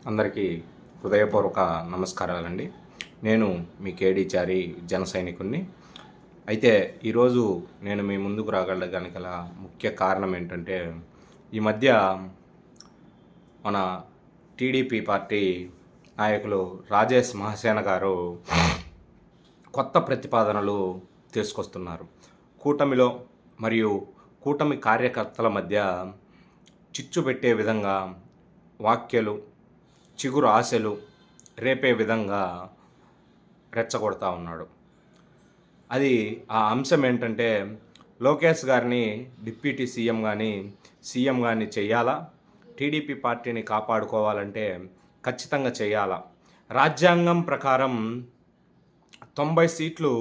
అందరికీ హృదయపూర్వక నమస్కారాలండి. నేను మీ కేడి చారి జన సైనికుడిని. అయితే ఈరోజు నేను మీ ముందుకు రాగలగల ముఖ్య కారణం ఏంటంటే, ఈ మధ్య మన టీడీపీ పార్టీ నాయకులు రాజేష్ మహాసేన గారు కొత్త ప్రతిపాదనలు తీసుకొస్తున్నారు. కూటమిలో మరియు కూటమి కార్యకర్తల మధ్య చిచ్చు పెట్టే విధంగా వాక్యాలు, చిగురు ఆశలు రేపే విధంగా రెచ్చగొడతా ఉన్నాడు. అది ఆ అంశం ఏంటంటే, లోకేష్ గారిని డిప్యూటీ సీఎం కానీ చేయాలా, టీడీపీ పార్టీని కాపాడుకోవాలంటే ఖచ్చితంగా చేయాలా, రాజ్యాంగం ప్రకారం 90 సీట్లు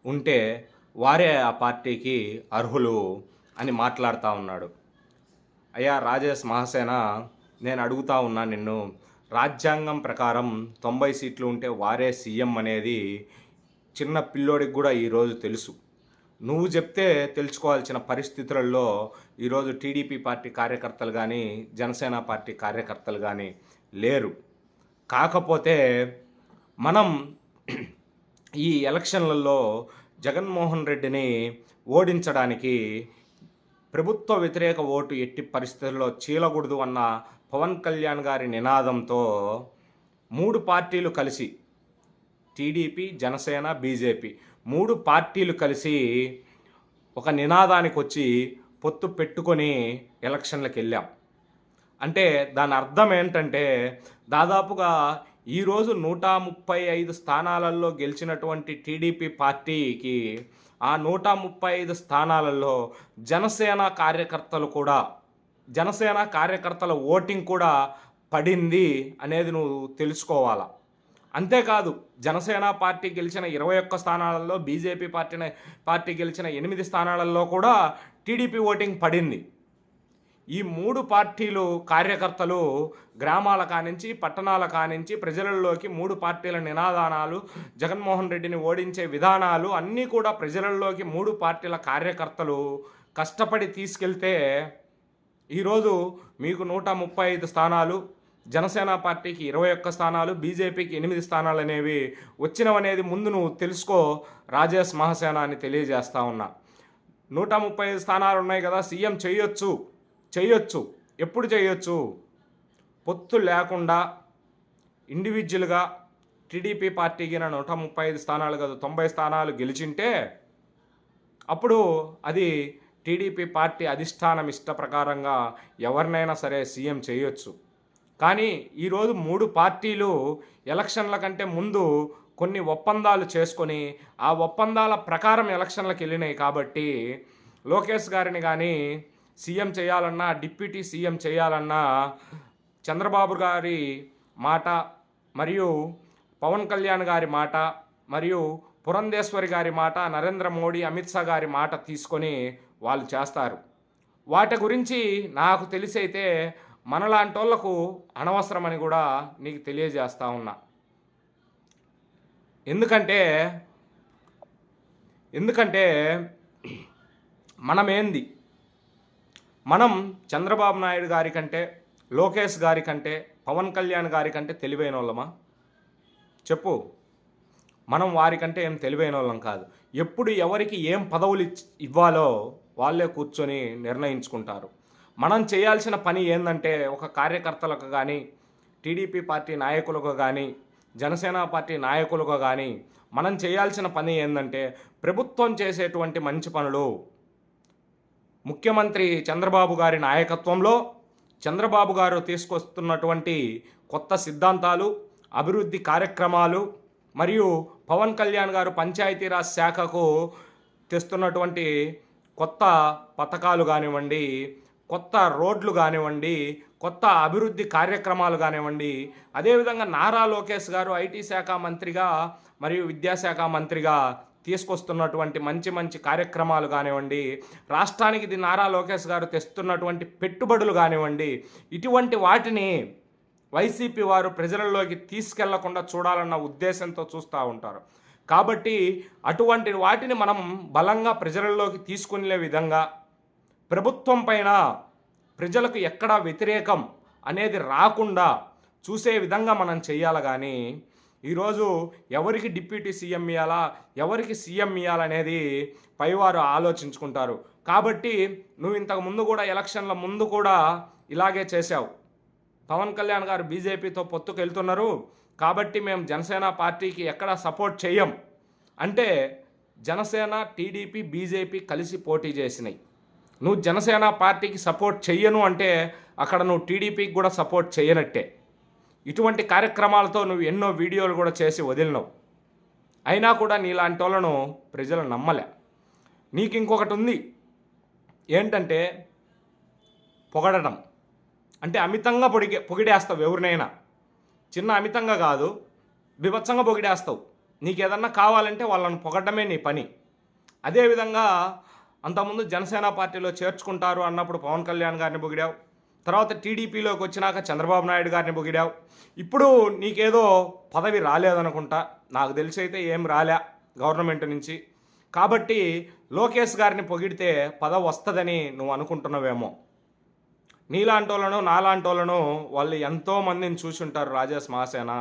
ఉంటే వారే ఆ పార్టీకి అర్హులు అని మాట్లాడుతూ ఉన్నాడు. అయ్యా రాజేష్ మహాసేన, నేను అడుగుతా ఉన్నా నిన్ను, రాజ్యాంగం ప్రకారం 90 సీట్లు ఉంటే వారే సీఎం అనేది చిన్న పిల్లోడికి కూడా ఈరోజు తెలుసు. నువ్వు చెప్తే తెలుసుకోవాల్సిన పరిస్థితులలో ఈరోజు టీడీపీ పార్టీ కార్యకర్తలు కానీ జనసేన పార్టీ కార్యకర్తలు కానీ లేరు. కాకపోతే మనం ఈ ఎలక్షన్లలో జగన్మోహన్ రెడ్డిని ఓడించడానికి ప్రభుత్వ వ్యతిరేక ఓటు ఎట్టి పరిస్థితుల్లో చీలకూడదు అన్న పవన్ కళ్యాణ్ గారి నినాదంతో 3 పార్టీలు కలిసి, టీడీపీ, జనసేన, బీజేపీ 3 పార్టీలు కలిసి ఒక నినాదానికి వచ్చి పొత్తు పెట్టుకొని ఎలక్షన్లకు వెళ్ళాం. అంటే దాని అర్థం ఏంటంటే, దాదాపుగా ఈరోజు 135 స్థానాలలో గెలిచినటువంటి టీడీపీ పార్టీకి ఆ 135 స్థానాలలో జనసేన కార్యకర్తల ఓటింగ్ కూడా పడింది అనేది నువ్వు తెలుసుకోవాలా. అంతేకాదు, జనసేన పార్టీ గెలిచిన 21 స్థానాలలో, బీజేపీ పార్టీ గెలిచిన 8 స్థానాలలో కూడా టీడీపీ ఓటింగ్ పడింది. ఈ 3 పార్టీలు కార్యకర్తలు గ్రామాల కానించి పట్టణాల కానించి ప్రజలలోకి 3 పార్టీల నినాదానాలు, జగన్మోహన్ రెడ్డిని ఓడించే విధానాలు అన్నీ కూడా ప్రజలలోకి 3 పార్టీల కార్యకర్తలు కష్టపడి తీసుకెళ్తే ఈరోజు మీకు 135 స్థానాలు, జనసేన పార్టీకి 21 స్థానాలు, బీజేపీకి 8 స్థానాలు అనేవి వచ్చినవనేది ముందు నువ్వు తెలుసుకో రాజేష్ మహాసేన అని తెలియజేస్తా ఉన్నా. 135 స్థానాలు ఉన్నాయి కదా, సీఎం చేయొచ్చు. ఎప్పుడు చేయొచ్చు? పొత్తు లేకుండా ఇండివిజువల్గా టీడీపీ పార్టీకి 135 స్థానాలు కాదు 90 స్థానాలు గెలిచింటే అప్పుడు అది టీడీపీ పార్టీ అధిష్టానం ఇష్ట ప్రకారంగా ఎవరినైనా సరే సీఎం చేయొచ్చు. కానీ ఈరోజు 3 పార్టీలు ఎలక్షన్ల కంటే ముందు కొన్ని ఒప్పందాలు చేసుకొని ఆ ఒప్పందాల ప్రకారం ఎలక్షన్లకు వెళ్ళినాయి. కాబట్టి లోకేష్ గారిని కానీ సీఎం చేయాలన్నా, డిప్యూటీ సీఎం చేయాలన్నా చంద్రబాబు గారి మాట మరియు పవన్ కళ్యాణ్ గారి మాట మరియు పురంధేశ్వరి గారి మాట, నరేంద్ర మోడీ, అమిత్ షా గారి మాట తీసుకొని వాళ్ళు చేస్తారు. వాటి గురించి నాకు తెలిసి అయితే మనలాంటి వాళ్ళకు అనవసరమని కూడా నీకు తెలియజేస్తా ఉన్నా. ఎందుకంటే మనం చంద్రబాబు నాయుడు గారి కంటే, లోకేష్ గారి కంటే, పవన్ కళ్యాణ్ గారి కంటే తెలివైన వాళ్ళమా? చెప్పు. మనం వారికంటే ఏం తెలివైన వాళ్ళం కాదు. ఎప్పుడు ఎవరికి ఏం పదవులు ఇవ్వాలో వాళ్ళే కూర్చొని నిర్ణయించుకుంటారు. మనం చేయాల్సిన పని ఏంటంటే, ఒక కార్యకర్తలకు కానీ, టీడీపీ పార్టీ నాయకులకు కానీ, జనసేన పార్టీ నాయకులకు కానీ మనం చేయాల్సిన పని ఏంటంటే, ప్రభుత్వం చేసేటువంటి మంచి పనులు, ముఖ్యమంత్రి చంద్రబాబు గారి నాయకత్వంలో చంద్రబాబు గారు తీసుకొస్తున్నటువంటి కొత్త సిద్ధాంతాలు, అభివృద్ధి కార్యక్రమాలు మరియు పవన్ కళ్యాణ్ గారు పంచాయతీరాజ్ శాఖకు తెస్తున్నటువంటి కొత్త పథకాలు కానివ్వండి, కొత్త రోడ్లు కానివ్వండి, కొత్త అభివృద్ధి కార్యక్రమాలు కానివ్వండి, అదేవిధంగా నారా లోకేష్ గారు ఐటీ శాఖ మంత్రిగా మరియు విద్యాశాఖ మంత్రిగా తీసుకొస్తున్నటువంటి మంచి కార్యక్రమాలు కానివ్వండి, రాష్ట్రానికి ఇది నారా లోకేష్ గారు తెస్తున్నటువంటి పెట్టుబడులు కానివ్వండి, ఇటువంటి వాటిని వైసీపీ వారు ప్రజలలోకి తీసుకెళ్లకుండా చూడాలన్న ఉద్దేశంతో చూస్తూ ఉంటారు. కాబట్టి అటువంటి వాటిని మనం బలంగా ప్రజలలోకి తీసుకునే విధంగా ప్రభుత్వం పైన ప్రజలకు ఎక్కడా వ్యతిరేకం అనేది రాకుండా చూసే విధంగా మనం చెయ్యాలి కానీ ఈరోజు ఎవరికి డిప్యూటీ సీఎం ఇవ్వాలా, ఎవరికి సీఎం ఇవ్వాలనేది పైవారు ఆలోచించుకుంటారు. కాబట్టి నువ్వు ఇంతకు ముందు కూడా ఎలక్షన్ల ముందు కూడా ఇలాగే చేశావు. పవన్ కళ్యాణ్ గారు బీజేపీతో పొత్తుకెళ్తున్నారు కాబట్టి మేము జనసేన పార్టీకి ఎక్కడా సపోర్ట్ చెయ్యం అంటే, జనసేన, టీడీపీ, బీజేపీ కలిసి పోటీ చేసినాయి. నువ్వు జనసేన పార్టీకి సపోర్ట్ చెయ్యను అంటే అక్కడ నువ్వు టీడీపీకి కూడా సపోర్ట్ చేయనట్టే. ఇటువంటి కార్యక్రమాలతో నువ్వు ఎన్నో వీడియోలు కూడా చేసి వదిలినావు. అయినా కూడా నీలాంటి వాళ్ళను ప్రజలు నమ్మలే. నీకు ఇంకొకటి ఉంది ఏంటంటే పొగడటం. అంటే అమితంగా పొగిడేస్తావు ఎవరినైనా. చిన్న అమితంగా కాదు, బీభత్సంగా పొగిడేస్తావు. నీకు ఏదన్నా కావాలంటే వాళ్ళని పొగడమే నీ పని. అదేవిధంగా అంతకుముందు జనసేన పార్టీలో చేర్చుకుంటారు అన్నప్పుడు పవన్ కళ్యాణ్ గారిని పొగిడావు. తర్వాత టీడీపీలోకి వచ్చినాక చంద్రబాబు నాయుడు గారిని పొగిడావు. ఇప్పుడు నీకేదో పదవి రాలేదనుకుంటా, నాకు తెలిసి అయితే ఏం రాలే గవర్నమెంట్ నుంచి. కాబట్టి లోకేష్ గారిని పొగిడితే పదవి వస్తుందని నువ్వు అనుకుంటున్నావేమో. నీలాంటోళ్ళను నాలాంటోళ్ళను వాళ్ళు ఎంతోమందిని చూసుంటారు రాజేష్ మహాసేన.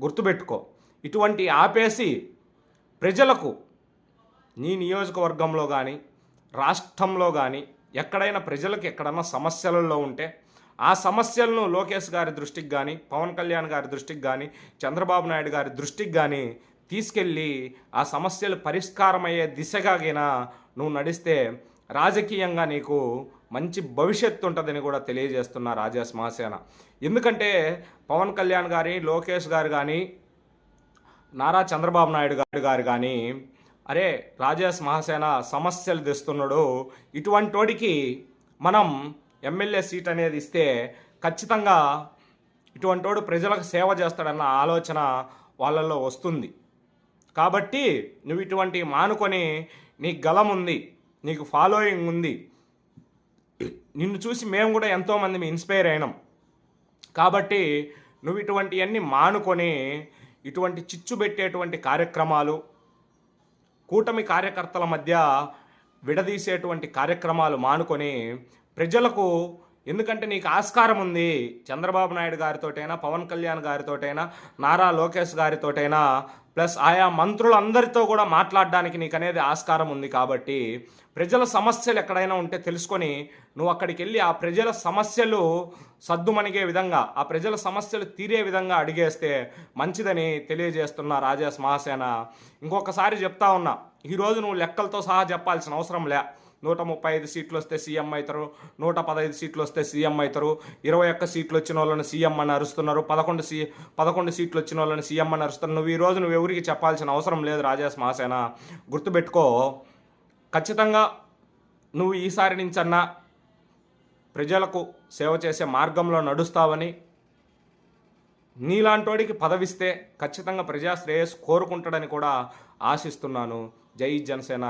గుర్తుపెట్టుకో. ఇటువంటి ఆపేసి ప్రజలకు నీ నియోజకవర్గంలో కానీ రాష్ట్రంలో కానీ ఎక్కడైనా ప్రజలకు ఎక్కడన్నా సమస్యలలో ఉంటే ఆ సమస్యలను లోకేష్ గారి దృష్టికి కానీ, పవన్ కళ్యాణ్ గారి దృష్టికి కానీ, చంద్రబాబు నాయుడు గారి దృష్టికి కానీ తీసుకెళ్ళి ఆ సమస్యలు పరిష్కారమయ్యే దిశగాగినా నువ్వు నడిస్తే రాజకీయంగా నీకు మంచి భవిష్యత్తు ఉంటుందని కూడా తెలియజేస్తున్నా రాజేష్ మహాసేన. ఎందుకంటే పవన్ కళ్యాణ్ గారి, లోకేష్ గారు కానీ, నారా చంద్రబాబు నాయుడు గారు కానీ అరే రాజేష్ మహాసేన సమస్యలు తెస్తున్నాడు, ఇటువంటి వాడికి మనం ఎమ్మెల్యే సీట్ అనేది ఇస్తే ఖచ్చితంగా ఇటువంటి వాడు ప్రజలకు సేవ చేస్తాడన్న ఆలోచన వాళ్ళల్లో వస్తుంది. కాబట్టి నువ్వు ఇటువంటి మానుకొని, నీకు గలం ఉంది, నీకు ఫాలోయింగ్ ఉంది, నిన్ను చూసి మేము కూడా ఎంతోమంది ఇన్స్పైర్ అయినాం. కాబట్టి నువ్వు ఇటువంటివన్నీ మానుకొని ఇటువంటి చిచ్చు పెట్టేటువంటి కార్యక్రమాలు, కూటమి కార్యకర్తల మధ్య విడదీసేటువంటి కార్యక్రమాలు మానుకొని ప్రజలకు, ఎందుకంటే నీకు ఆస్కారం ఉంది చంద్రబాబు నాయుడు గారితోటైనా, పవన్ కళ్యాణ్ గారితోటైనా, నారా లోకేష్ గారితోటైనా, ప్లస్ ఆయా మంత్రులందరితో కూడా మాట్లాడడానికి నీకు అనేది ఆస్కారం ఉంది. కాబట్టి ప్రజల సమస్యలు ఎక్కడైనా ఉంటే తెలుసుకొని నువ్వు అక్కడికి వెళ్ళి ఆ ప్రజల సమస్యలు సద్దుమణిగే విధంగా, ఆ ప్రజల సమస్యలు తీరే విధంగా అడిగేస్తే మంచిదని తెలియజేస్తున్నా రాజేష్ మహాసేన. ఇంకొకసారి చెప్తా ఉన్నా, ఈరోజు నువ్వు లెక్కలతో సహా చెప్పాల్సిన అవసరం లే. 135 సీట్లు వస్తే సీఎం అవుతారు, 115 సీట్లు వస్తే సీఎం అవుతారు, 21 సీట్లు వచ్చిన వాళ్ళని సీఎం అని అరుస్తున్నారు, 11 సీట్లు వచ్చిన వాళ్ళని సీఎం అని అరుస్తున్నారు. నువ్వు ఎవరికి చెప్పాల్సిన అవసరం లేదు రాజేష్ మహాసేన. గుర్తుపెట్టుకో. ఖచ్చితంగా నువ్వు ఈసారి నుంచన్నా ప్రజలకు సేవ చేసే మార్గంలో నడుస్తావని, నీలాంటోడికి పదవిస్తే ఖచ్చితంగా ప్రజా శ్రేయస్సు కోరుకుంటాడని కూడా ఆశిస్తున్నాను. జై జనసేన.